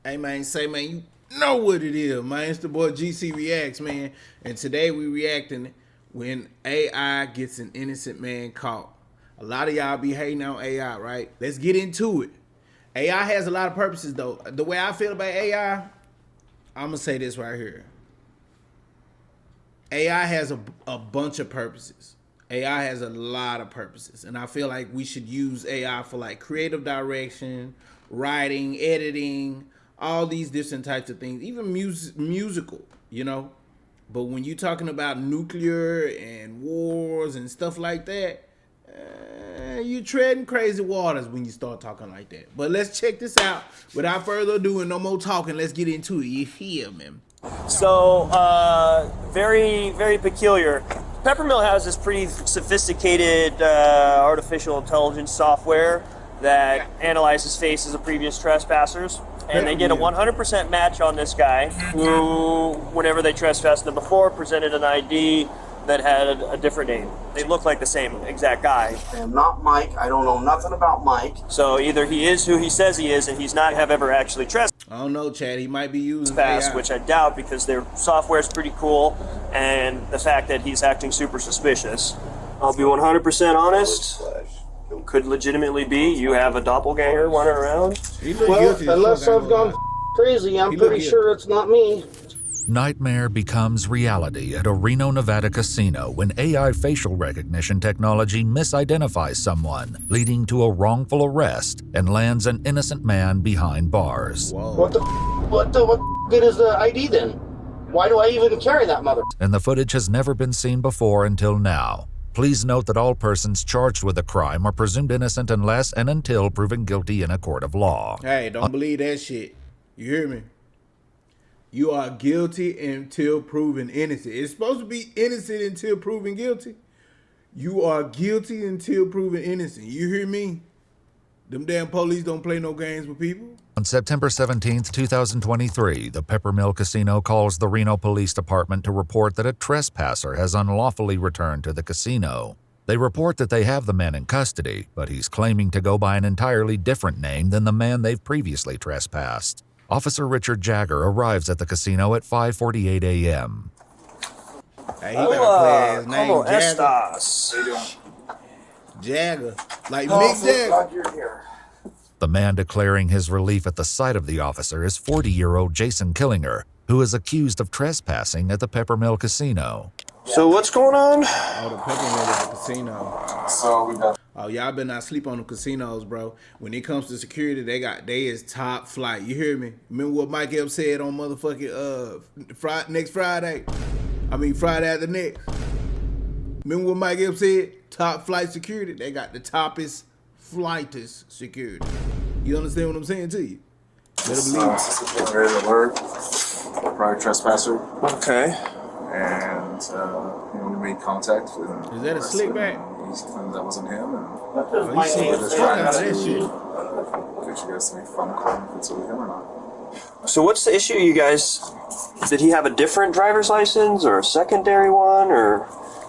Hey man, say man, you know what it is, man. It's the boy GC Reacts, man. And today we reacting when AI gets an innocent man caught. A lot of y'all be hating on AI, right? Let's get into it. AI has a lot of purposes though. The way I feel about AI, I'm gonna say this right here. AI has a bunch of purposes. AI has a lot of purposes. And I feel like we should use AI for like creative direction, writing, editing, all these different types of things, even musical, you know. But when you're talking about nuclear and wars and stuff like that, you're treading crazy waters when you start talking like that. But let's check this out. Without further ado and no more talking, let's get into it. You hear me? So, very, very peculiar. Peppermill has this pretty sophisticated artificial intelligence software that analyzes faces of previous trespassers. And they get a 100% match on this guy who, whenever they trespassed them before, presented an ID that had a different name. They look like the same exact guy. I am not Mike. I don't know nothing about Mike. So either he is who he says he is and he's not have ever actually trespassed. I don't know, Chad. He might be using AI. Which I doubt because their software is pretty cool, and the fact that he's acting super suspicious. I'll be 100% honest. Could legitimately be you have a doppelganger running around. Well, unless I've gone crazy, I'm pretty sure it's not me. Nightmare becomes reality at a Reno, Nevada casino when AI facial recognition technology misidentifies someone, leading to a wrongful arrest and lands an innocent man behind bars. Whoa. What good is the ID then? Why do I even carry that mother? And the footage has never been seen before until now. Please note that all persons charged with a crime are presumed innocent unless and until proven guilty in a court of law. Hey, don't believe that shit. You hear me? You are guilty until proven innocent. It's supposed to be innocent until proven guilty. You are guilty until proven innocent. You hear me? Them damn police don't play no games with people. On September 17, 2023, the Peppermill Casino calls the Reno Police Department to report that a trespasser has unlawfully returned to the casino. They report that they have the man in custody, but he's claiming to go by an entirely different name than the man they've previously trespassed. Officer Richard Jagger arrives at the casino at 5:48 a.m. Hey, he better play his name, ¿Cómo Jagger. estás? Jagger. Like Mick Jagger. God you're here. The man declaring his relief at the sight of the officer is 40-year-old Jason Killinger, who is accused of trespassing at the Peppermill Casino. So what's going on? Oh, the Peppermill is a casino. So we got. Oh, y'all better not sleep on the casinos, bro. When it comes to security, they is top flight. You hear me? Remember what Mike Epps said on motherfucking next Friday? I mean Friday after next. Remember what Mike Epps said? Top flight security. They got the toppest, flightest security. You understand what I'm saying to you? Better believe it. Very alert, prior trespasser, Okay. and we made contact with him. Is that a slick back? He claimed that wasn't him, and Oh, you see the fuck out of that shit. get you guys to make fun call him if it's with him or not. So what's the issue, you guys? Did he have a different driver's license or a secondary one, or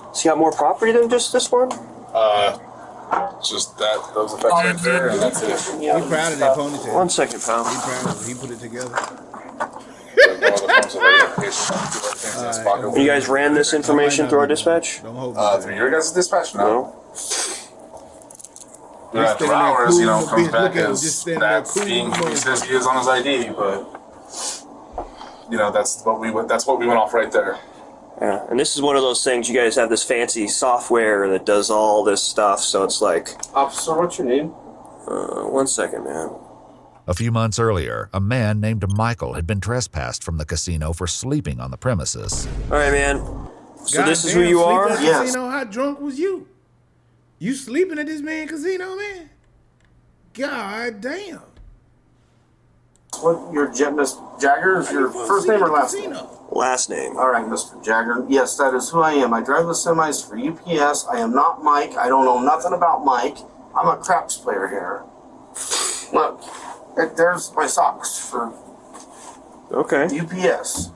has he got more property than just this one? Just those effects right there, and that's it. He proud of that ponytail. 1 second, pal. He proud of it. He put it together. You guys ran this information through our dispatch? Don't hold me. Through your guys' dispatch? No. Just After standing there hours, cool, you know, little comes bitch, back look at him, as just standing there that cool, being little who he bitch. says he is on his ID, but that's what we went off right there. Yeah, and this is one of those things, you guys have this fancy software that does all this stuff, so it's like... Officer, what's your name? 1 second, man. A few months earlier, a man named Michael had been trespassed from the casino for sleeping on the premises. All right, man. So God this is damn, who you sleeping are? at the Yes. Casino, how drunk was you? You sleeping at this man casino, man? God damn. What your Mr. Jagger? Is your first name or last name? Last name. All right, Mr. Jagger. Yes, that is who I am. I drive the semis for UPS. I am not Mike. I don't know nothing about Mike. I'm a craps player here. Look, there's my socks for Okay. UPS.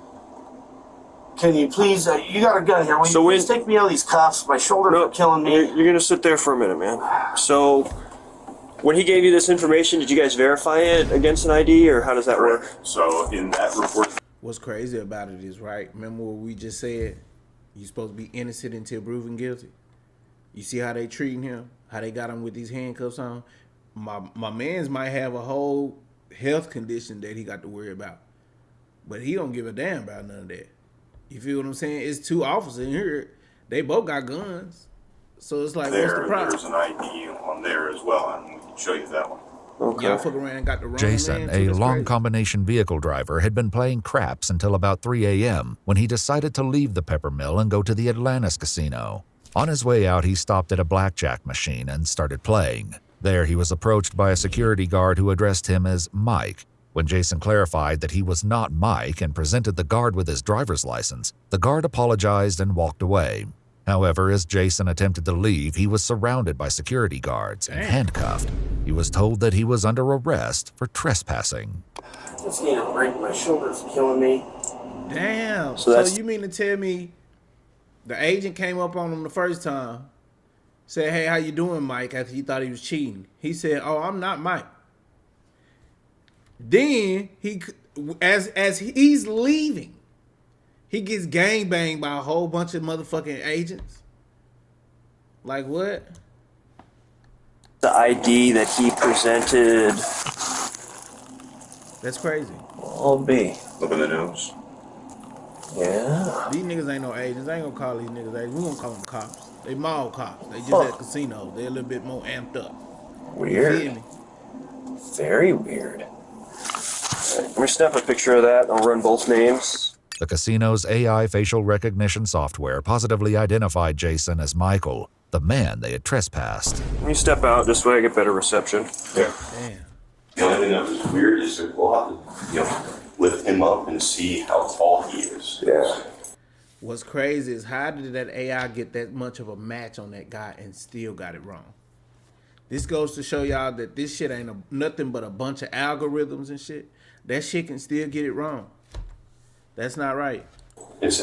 Can you please? You got a gun here. Will you So please take me out of these cuffs? My shoulders are killing me. You're gonna sit there for a minute, man. So, When he gave you this information, did you guys verify it against an ID, or how does that work? So in that report, What's crazy about it is, right? Remember what we just said? You supposed to be innocent until proven guilty. You see how they treating him? How they got him with these handcuffs on? My man's might have a whole health condition that he got to worry about, but he don't give a damn about none of that. You feel what I'm saying? It's two officers in here. They both got guns. So it's like, what's the problem? there's an ID on there as well, and we can show you that one. Okay. Y'all fuck around and got the wrong Jason, man, too. a That's long crazy. combination vehicle driver, had been playing craps until about 3 a.m. when he decided to leave the Pepper Mill and go to the Atlantis casino. On his way out, he stopped at a blackjack machine and started playing. There, he was approached by a security guard who addressed him as Mike. When Jason clarified that he was not Mike and presented the guard with his driver's license, the guard apologized and walked away. However, as Jason attempted to leave, he was surrounded by security guards and handcuffed. He was told that he was under arrest for trespassing. Just need a break. My shoulder's killing me. Damn. So So that's- you mean to tell me the agent came up on him the first time, said, "Hey, how you doing, Mike?" After he thought he was cheating. He said, "Oh, I'm not Mike." Then as he's leaving, he gets gangbanged by a whole bunch of motherfucking agents. Like what? The ID that he presented That's crazy. will be. Look in the news. Yeah. These niggas ain't no agents. I ain't gonna call these niggas agents. We gonna call them cops. They mall cops. They just at casinos. They a little bit more amped up. You feel Weird. me? Very weird. Let me snap a picture of that. I'll run both names. The casino's AI facial recognition software positively identified Jason as Michael, the man they had trespassed. Let me step out just so I get better reception. Yeah. Damn. The only thing that was weird is that we'll have to, lift him up and see how tall he is. Yeah. What's crazy is how did that AI get that much of a match on that guy and still got it wrong? This goes to show y'all that this shit ain't nothing but a bunch of algorithms and shit. That shit can still get it wrong. That's not right. It's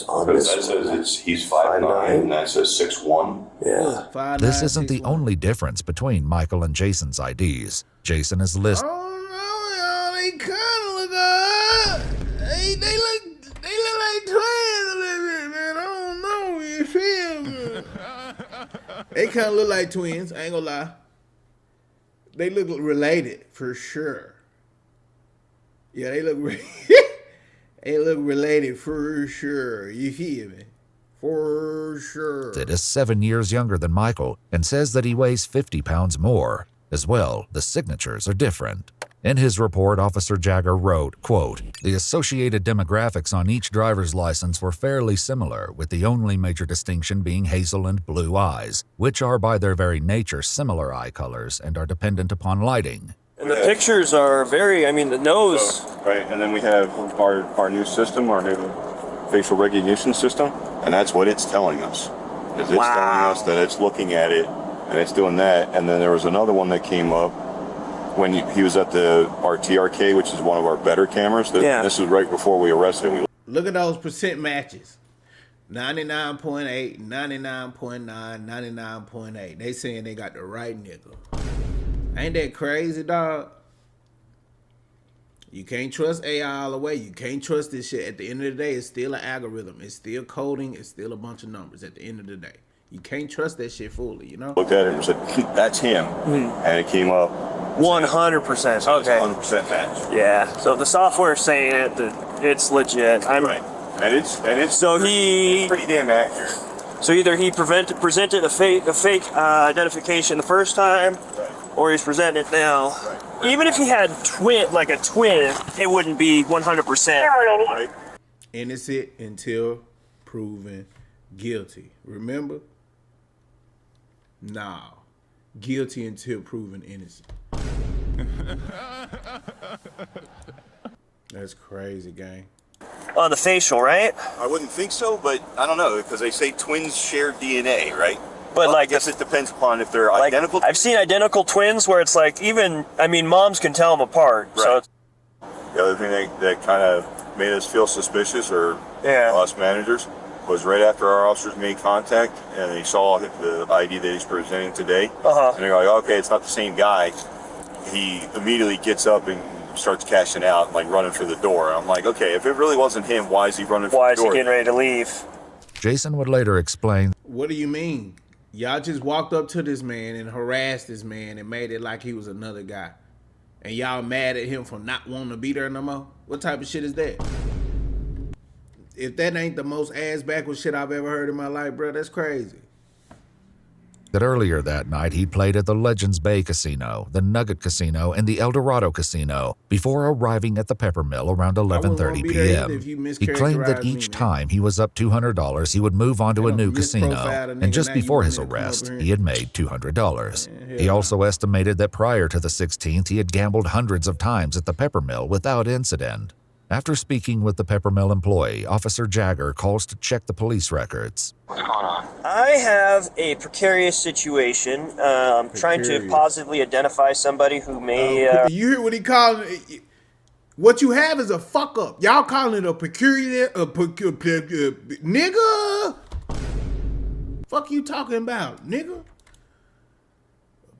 on because that says he's 5'9" and that says 6'1". Yeah. 5'9", This isn't the 6'1". only difference between Michael and Jason's IDs. Jason is listed Oh no, y'all, they kind of look they look like twins a little bit, man. I don't know, you feel me? They kind of look like twins. I ain't gonna lie. They look related for sure. Yeah, they look they look related for sure. You feel me? For sure. is 7 years younger than Michael and says that he weighs 50 pounds more. As well, the signatures are different. In his report, Officer Jagger wrote, quote, "The associated demographics on each driver's license were fairly similar, with the only major distinction being hazel and blue eyes, which are by their very nature similar eye colors and are dependent upon lighting." And the pictures are very, I mean, the nose. Right, and then we have our new system, our new facial recognition system, and that's what it's telling us. Is it's telling us that it's looking at it and it's doing that. And then there was another one that came up when he was at our TRK, which is one of our better cameras. Yeah. This is right before we arrested him. Look at those percent matches. 99.8, 99.9, 99.8. They saying they got the right nigga. Ain't that crazy, dog? You can't trust AI all the way. You can't trust this shit. At the end of the day, it's still an algorithm. It's still coding. It's still a bunch of numbers at the end of the day. You can't trust that shit fully, you know? Looked at it and said, "That's him," and it came up 100%. Okay. 100% match. Yeah. So if the software's saying it, that it's legit. Right, and it's So he, pretty damn accurate. so either he presented a fake identification the first time, or he's presenting it now. Right. Even if he had a twin, it wouldn't be 100%. Right. Innocent until proven guilty. Remember? Nah. Guilty until proven innocent. That's crazy, gang. On the facial, right? I wouldn't think so, but I don't know, because they say twins share DNA, right? But Well, I like, guess it depends upon if they're like identical. I've seen identical twins where it's like moms can tell them apart. So Right. it's, The other thing that kind of made us feel suspicious, or Yeah. us managers, was right after our officers made contact and they saw the ID that he's presenting today. And they're like, okay, it's not the same guy. He immediately gets up and starts cashing out, like running for the door. I'm like, okay, if it really wasn't him, why is he running for Why the door? is he getting ready to leave? Jason would later explain, What do you mean? Y'all just walked up to this man and harassed this man and made it like he was another guy. And y'all mad at him for not wanting to be there no more? What type of shit is that? If that ain't the most ass backwards shit I've ever heard in my life, bro, that's crazy. that earlier that night he played at the Legends Bay Casino, the Nugget Casino, and the El Dorado Casino before arriving at the Peppermill around 11:30 p.m. He claimed that each time he was up $200, he would move on to a new casino, and just before his arrest, he had made $200. He also estimated that prior to the 16th, he had gambled hundreds of times at the Peppermill without incident. After speaking with the Peppermill employee, Officer Jagger calls to check the police records. What's going on? I have a precarious situation. I'm trying to positively identify somebody who may. You hear what he calling it? What you have is a fuck up. Y'all calling it a nigga. Fuck you talking about, nigga?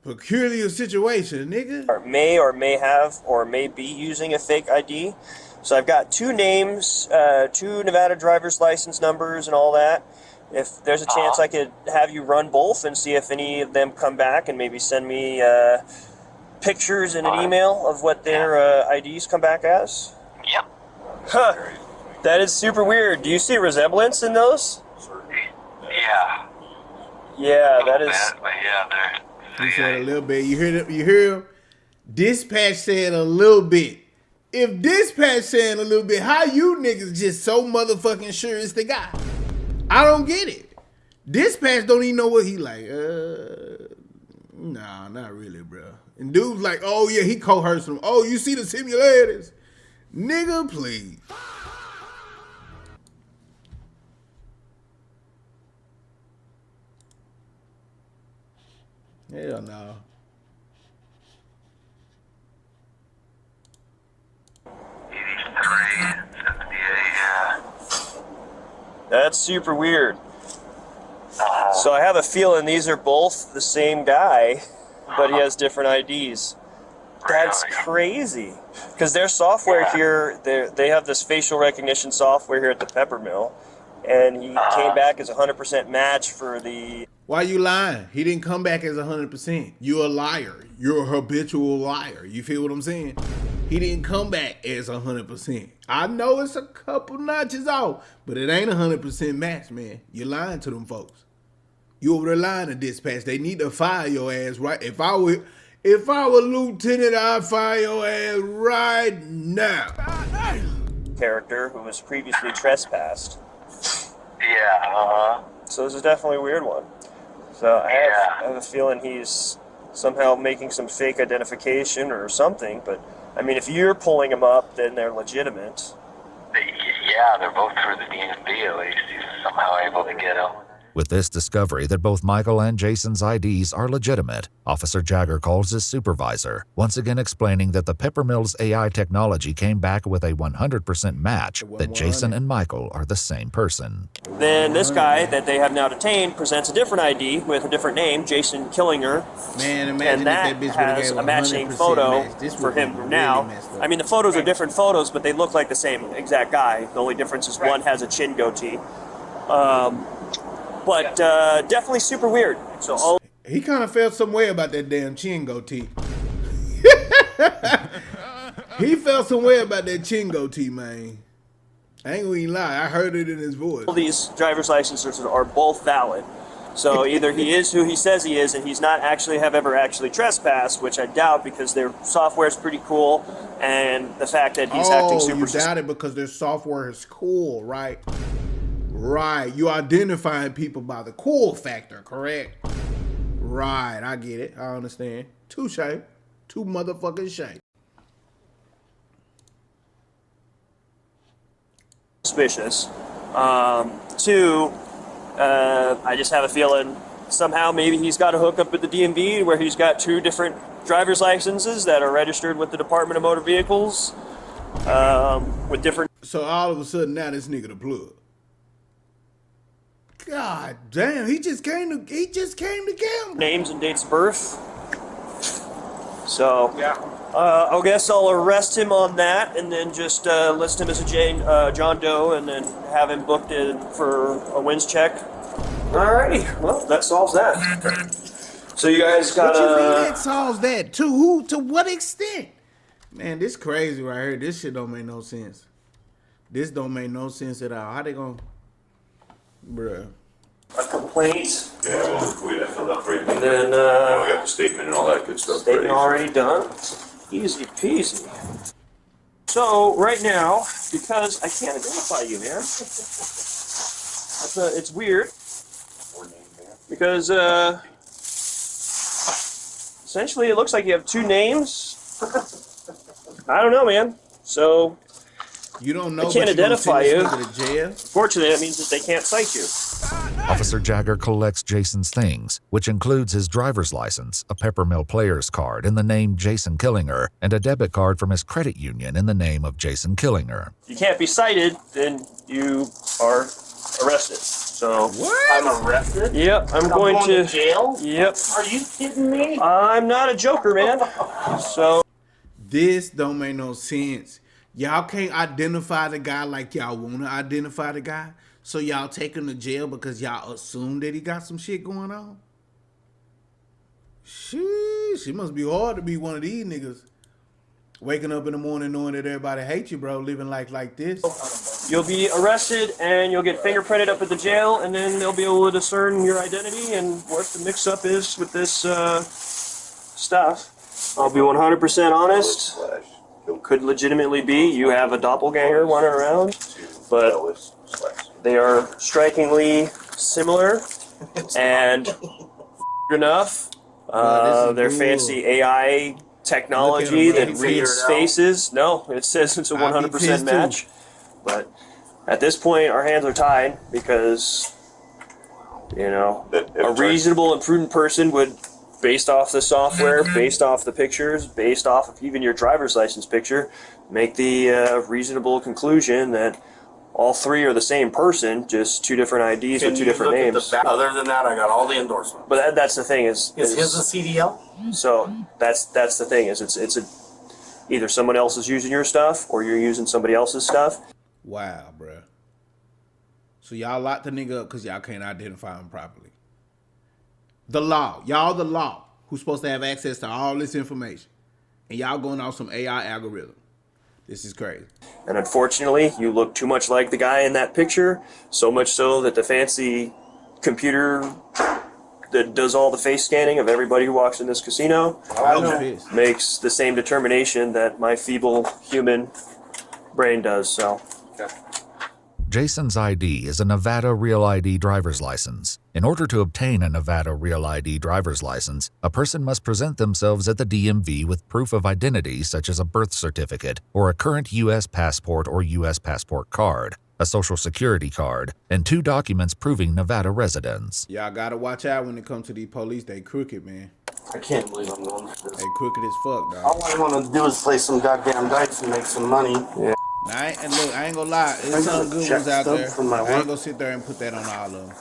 Peculiar situation, nigga. May or may have or may be using a fake ID. So I've got two names, two Nevada driver's license numbers and all that. If there's a chance I could have you run both and see if any of them come back and maybe send me pictures in an email of what their IDs come back as. Yep. Huh. That is super weird. Do you see resemblance in those? Yeah. Yeah, that is. But yeah, He said a little bit. You hear him? Dispatch said a little bit. If dispatch saying a little bit, how you niggas just so motherfucking sure it's the guy? I don't get it. Dispatch don't even know what he like. Nah, not really, bro. And dude's like, oh yeah, he coerced him. Oh, you see the simulators? Nigga, please. Hell no. That's super weird. So I have a feeling these are both the same guy, but he has different IDs. That's crazy. Because their software here, they have this facial recognition software here at the Peppermill, and he came back as 100% match for the... Why you lying? He didn't come back as 100%. You're a liar. You're a habitual liar. You feel what I'm saying? He didn't come back as 100%. I know it's a couple notches off, but it ain't 100% match, man. You're lying to them folks. You over there lying to dispatch. They need to fire your ass right. If I were lieutenant, I'd fire your ass right now. character who was previously trespassed. Yeah, So this is definitely a weird one. So I have a feeling he's somehow making some fake identification or something, but I mean, if you're pulling them up, then they're legitimate. Yeah, they're both through the DMV at least. He's somehow able to get them. With this discovery that both Michael and Jason's IDs are legitimate, Officer Jagger calls his supervisor, once again explaining that the Peppermill's AI technology came back with a 100% match that Jason and Michael are the same person. Then this guy that they have now detained presents a different ID with a different name, Jason Killinger. Man, imagine And that if that bitch has would a matching photo for him now. I mean, the photos are different photos, but they look like the same exact guy. The only difference is one has a chin goatee. But definitely super weird. So he kind of felt some way about that damn chin goatee. He felt some way about that chin goatee, man. I ain't gonna even lie. I heard it in his voice. all these driver's licenses are both valid. So either he is who he says he is, and he's not actually ever actually trespassed, which I doubt because their software is pretty cool, and the fact that he's acting super. You doubt it because their software is cool, right? Right. You identifying people by the cool factor, correct? Right. I get it. I understand. Touche. Two motherfucking shake. Suspicious. Two, I just have a feeling somehow maybe he's got a hookup with the DMV where he's got two different driver's licenses that are registered with the Department of Motor Vehicles with different. So all of a sudden now this nigga the plug. God damn, he just came to gamble. Names and dates of birth. So, I guess I'll arrest him on that, and then just list him as a John Doe, and then have him booked in for a wins check. Alrighty, well, that solves that. So you guys got What you mean that solves that? To who? To what extent? Man, this crazy right here. This shit don't make no sense. This don't make no sense at all. How they gonna, bruh? a complaint, Yeah, well, we filled out for you. and then We got the statement and all that good stuff. statement ready. already done. Easy peasy. So right now, because I can't identify you, man, it's weird. Because essentially, it looks like you have two names. I don't know, man. So You don't know. I can't but you gonna identify send you. this nigga to jail? Fortunately, that means that they can't cite you. Officer Jagger collects Jason's things, which includes his driver's license, a Peppermill player's card in the name Jason Killinger, and a debit card from his credit union in the name of Jason Killinger. If you can't be cited, then you are arrested. So I'm arrested? yep, I'm I'm going to jail? Yep. Are you kidding me? I'm not a joker, man. So This don't make no sense. Y'all can't identify the guy like y'all want to identify the guy. So y'all take him to jail because y'all assume that he got some shit going on? Sheesh, it must be hard to be one of these niggas. Waking up in the morning knowing that everybody hates you, bro. Living life like this. you'll be arrested and you'll get fingerprinted up at the jail, and then they'll be able to discern your identity and what the mix-up is with this stuff. I'll be 100% honest. Could legitimately be you have a doppelganger running around, but they are strikingly similar and enough. Bro, this Their is fancy AI technology Look at 'em, that bro. reads faces. No, it says it's a I'd be 100% pissed too. match. But at this point, our hands are tied because, a reasonable and prudent person would, based off the software, based off the pictures, based off of even your driver's license picture, make the reasonable conclusion that all three are the same person, just two different IDs with two different names. Other than that, I got all the endorsements. But that's the thing is Is his a CDL? so that's the thing is it's either someone else is using your stuff or you're using somebody else's stuff. Wow, bruh. So y'all locked the nigga up because y'all can't identify him properly. The law. Y'all the law who's supposed to have access to all this information. And y'all going off some AI algorithm. This is crazy. And unfortunately, you look too much like the guy in that picture, so much so that the fancy computer that does all the face scanning of everybody who walks in this casino I'm pissed. makes the same determination that my feeble human brain does. So Jason's ID is a Nevada Real ID driver's license. In order to obtain a Nevada Real ID driver's license, a person must present themselves at the DMV with proof of identity such as a birth certificate or a current U.S. passport or U.S. passport card, a social security card, and 2 documents proving Nevada residence. Y'all gotta watch out when it comes to these police. They crooked, man. I can't believe I'm going through this. They crooked as fuck, dog. All I want to do is play some goddamn dice and make some money. Now, I ain't gonna lie. There's some good check ones out stuff there. from my I work. ain't gonna sit there and put that on all of them.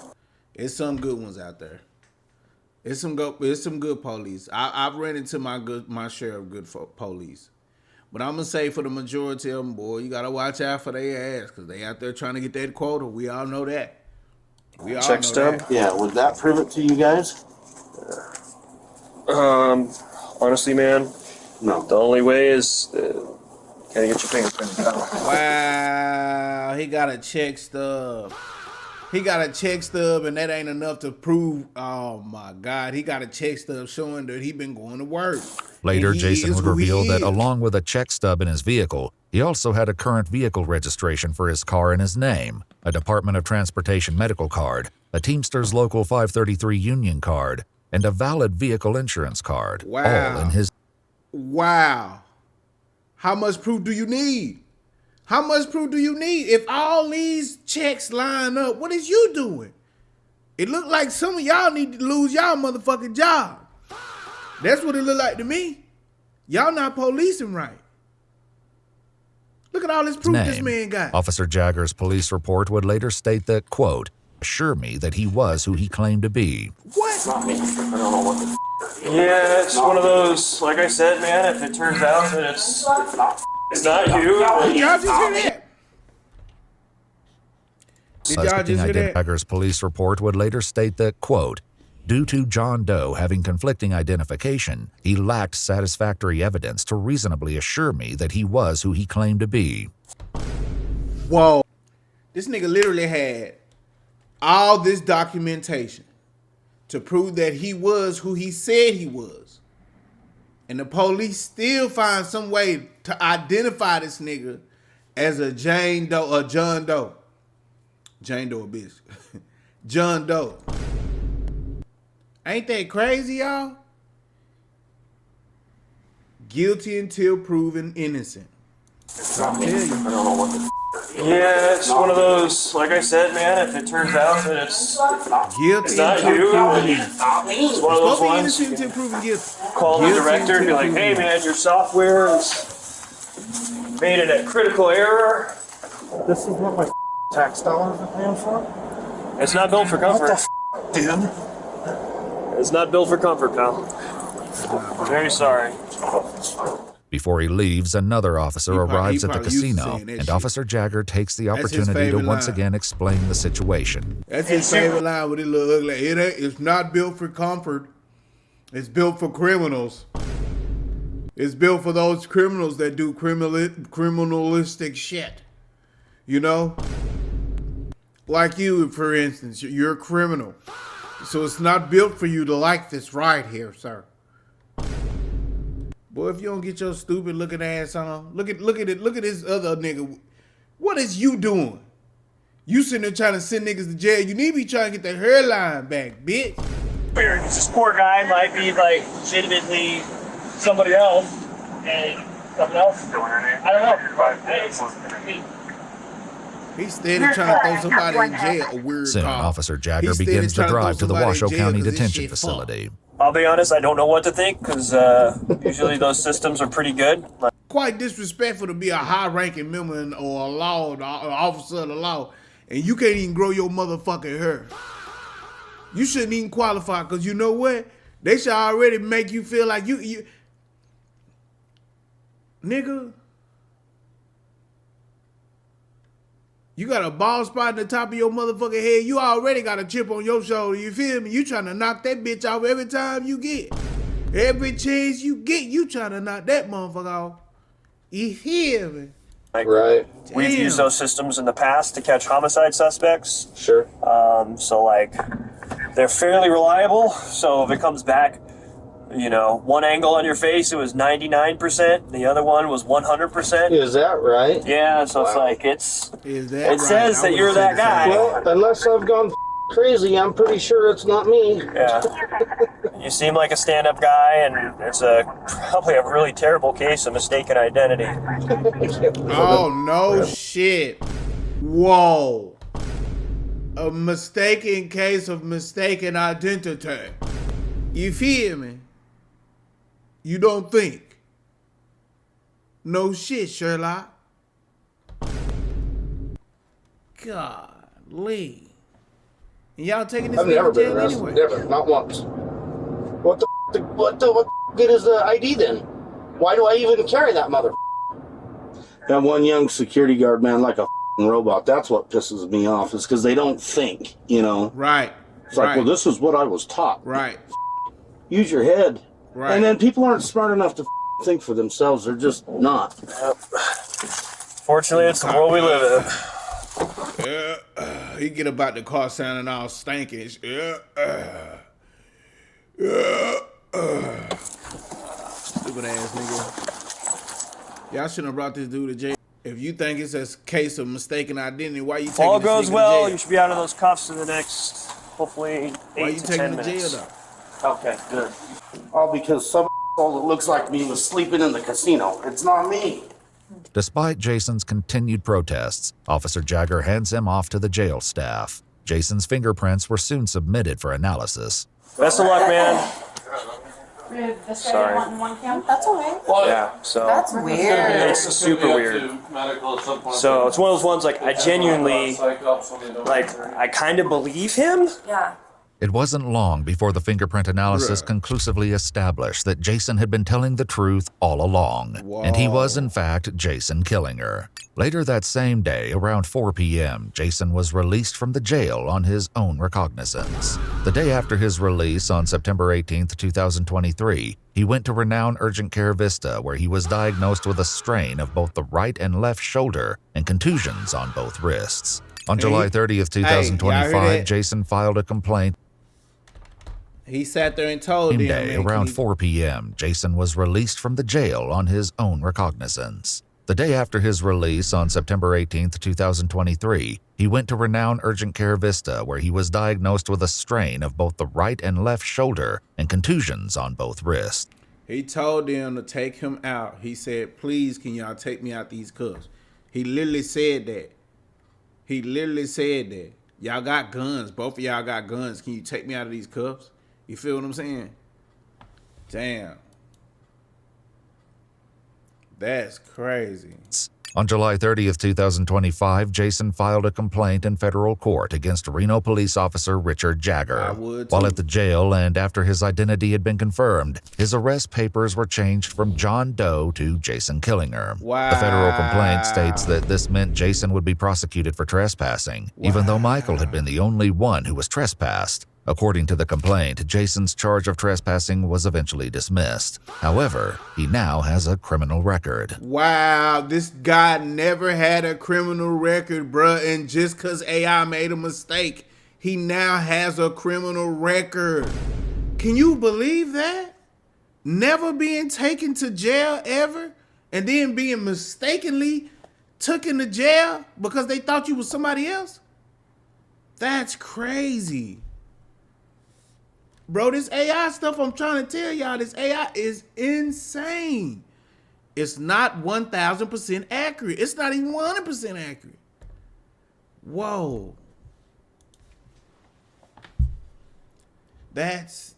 It's some good ones out there. It's some good police. I've ran into my share of good police. But I'm gonna say for the majority of them, boy, you gotta watch out for their ass because they out there trying to get that quota. We all know that. We all Check know stub. that. Yeah, would that prove it to you guys? honestly, man, No. the only way is gotta get your fingerprints out. Wow, he got a check stub. He got a check stub, and that ain't enough to prove. Oh my God, he got a check stub showing that he been going to work. Later, And he Jason is would who he reveal that is. along with a check stub in his vehicle, he also had a current vehicle registration for his car in his name, a Department of Transportation medical card, a Teamsters Local 533 union card, and a valid vehicle insurance card, Wow. all in his... Wow. How much proof do you need? How much proof do you need? If all these checks line up, what is you doing? It look like some of y'all need to lose y'all motherfucking job. That's what it look like to me. Y'all not policing right. Look at all this proof this name. man got. Officer Jagger's police report would later state that, quote, assure me that he was who he claimed to be. It's not me. I don't know what the Yeah, it's one of those. Like I said, man. If it turns out that it's not you, Did y'all just hear that? Did y'all Suspecting just hear that? Jagger's police report would later state that, quote, due to John Doe having conflicting identification, he lacked satisfactory evidence to reasonably assure me that he was who he claimed to be. Whoa. This nigga literally had all this documentation to prove that he was who he said he was. And the police still find some way to identify this nigga as a Jane Doe or John Doe. Jane Doe a bitch. John Doe. Ain't that crazy, y'all? Guilty until proven innocent. not me. I don't know what the yeah, it's one of those. Like I said, man. If it turns out that it's Guilty not until you, proven innocent. it's one of those Supposed to be ones. innocent until proven guilty. Call the Guilty director and be until like, "Hey, proven man, your software is made it a critical error. This is what my tax dollars are paying for? It's not built for comfort. Dude. It's not built for comfort, pal. Very sorry." Before he leaves, another officer arrives at the probably used to casino, saying that and shit. Officer Jagger takes the his opportunity to favorite once line. again explain the situation. That's his favorite line with it look ugly. It's not built for comfort. It's built for criminals. It's built for those criminals that do criminalistic shit. You know? Like you, for instance. You're a criminal. So it's not built for you to like this ride here, sir. Boy, if you don't get your stupid looking ass on, look at this other nigga. What is you doing? You sitting there trying to send niggas to jail. You need to be trying to get the hairline back, bitch. Weird. This poor guy might be like legitimately somebody else, and something else. I don't know. He's steady trying to throw somebody in jail. A weird Soon, cop. Officer Jagger He's steady begins to trying throw drive to the somebody in Washoe jail County 'cause this Detention shit Facility. I'll be honest, I don't know what to think because usually those systems are pretty good. Like, Quite disrespectful to be a high-ranking member or a law, or officer of the law, and you can't even grow your motherfucking hair. You shouldn't even qualify because you know what? They should already make you feel like you nigga. You got a bald spot in the top of your motherfucking head. You already got a chip on your shoulder. You feel me? You trying to knock that bitch off every time you get. Every chance you get, you trying to knock that motherfucker off. You hear me? Right. we've Damn. used those systems in the past to catch homicide suspects. Sure. So like they're fairly reliable. So if it comes back, you know, one angle on your face, it was 99%. The other one was 100%. Is that right? Yeah, so it's Wow. like Is that It right? says I that would've you're said that the same guy. thing. Well, unless I've gone crazy, I'm pretty sure it's not me. yeah. You seem like a stand-up guy, and it's probably a really terrible case of mistaken identity. Oh, no shit. Whoa. A mistaken case of mistaken identity. You feel me? You don't think? No shit, Sherlock. Golly. And y'all taking this I've nigga never to been jail arrested. anyway? Never, not once. What the good is the ID then? Why do I even carry that mother? That one young security guard man like a robot. That's what pisses me off. Is because they don't think. You know. Right. It's like, right. well, this is what I was taught. Right. Use your head. Right. And then people aren't smart enough to think for themselves. They're just not. Fortunately, it's the world we live in. He get about the car sounding all stanky. Stupid ass nigga. Y'all shouldn't have brought this dude to jail. If you think it's a case of mistaken identity, why you If taking all this goes nigga well, to you jail? should be out of those cuffs in the next, hopefully, Why 8 you to taking 10 him to jail minutes. though? Okay, good. All because some that looks like me was sleeping in the casino. It's not me. Despite Jason's continued protests, Officer Jagger hands him off to the jail staff. Jason's fingerprints were soon submitted for analysis. Best of luck, man. Sorry. That's okay. Yeah, so That's weird. it's super weird. So it's one of those ones like I genuinely, like I kind of believe him. Yeah. It wasn't long before the fingerprint analysis conclusively established that Jason had been telling the truth all along, and he was in fact Jason Killinger. Later that same day, around 4 p.m., Jason was released from the jail on his own recognizance. The day after his release on September 18, 2023, he went to renowned urgent care Vista, where he was diagnosed with a strain of both the right and left shoulder and contusions on both wrists. On July 30th, 2025, Jason filed a complaint. He sat there and told Same him. Day, around 4 p.m., Jason was released from the jail on his own recognizance. The day after his release on September 18, 2023, he went to renowned urgent care Vista, where he was diagnosed with a strain of both the right and left shoulder and contusions on both wrists. He told them to take him out. He said, please, can y'all take me out these cuffs? He literally said that. He literally said that. Y'all got guns. Both of y'all got guns. Can you take me out of these cuffs? You feel what I'm saying? Damn. That's crazy. On July 30th, 2025, Jason filed a complaint in federal court against Reno police officer Richard Jagger. While at the jail and after his identity had been confirmed, his arrest papers were changed from John Doe to Jason Killinger. Wow. The federal complaint states that this meant Jason would be prosecuted for trespassing, even though Michael had been the only one who was trespassed. According to the complaint, Jason's charge of trespassing was eventually dismissed. However, he now has a criminal record. Wow, this guy never had a criminal record, bruh. And just because AI made a mistake, he now has a criminal record. Can you believe that? Never being taken to jail ever, and then being mistakenly taken to jail because they thought you was somebody else? That's crazy. Bro, this AI stuff, I'm trying to tell y'all, this AI is insane. It's not 1,000% accurate. It's not even 100% accurate. Whoa. That's,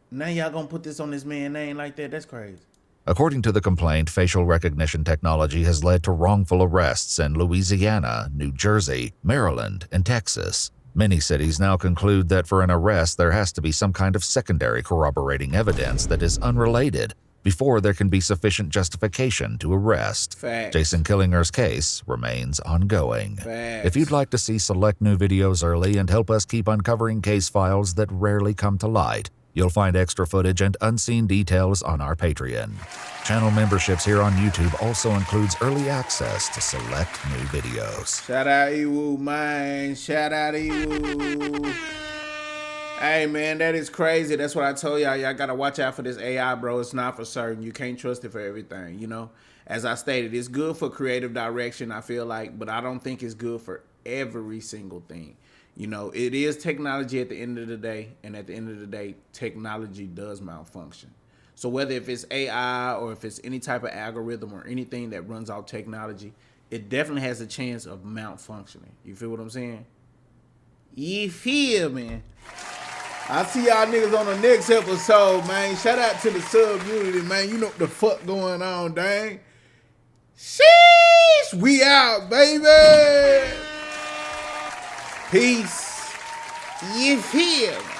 now y'all gonna put this on this man's name like that? That's crazy. According to the complaint, facial recognition technology has led to wrongful arrests in Louisiana, New Jersey, Maryland, and Texas. Many cities now conclude that for an arrest, there has to be some kind of secondary corroborating evidence that is unrelated before there can be sufficient justification to arrest. Facts. Jason Killinger's case remains ongoing. Facts. If you'd like to see select new videos early and help us keep uncovering case files that rarely come to light, you'll find extra footage and unseen details on our Patreon. Channel memberships here on YouTube also includes early access to select new videos. Shout out Ewu, man. Shout out Ewu. Hey, man, that is crazy. That's what I told y'all. Y'all got to watch out for this AI, bro. It's not for certain. You can't trust it for everything, you know? As I stated, it's good for creative direction, I feel like, but I don't think it's good for every single thing. You know, it is technology at the end of the day, and at the end of the day, technology does malfunction. So whether if it's AI or if it's any type of algorithm or anything that runs off technology, it definitely has a chance of malfunctioning. You feel what I'm saying? You feel, man? I'll see y'all niggas on the next episode, man. Shout out to the sub-unity, man. You know what the fuck going on, dang. Sheesh, we out, baby. Peace. You feel me?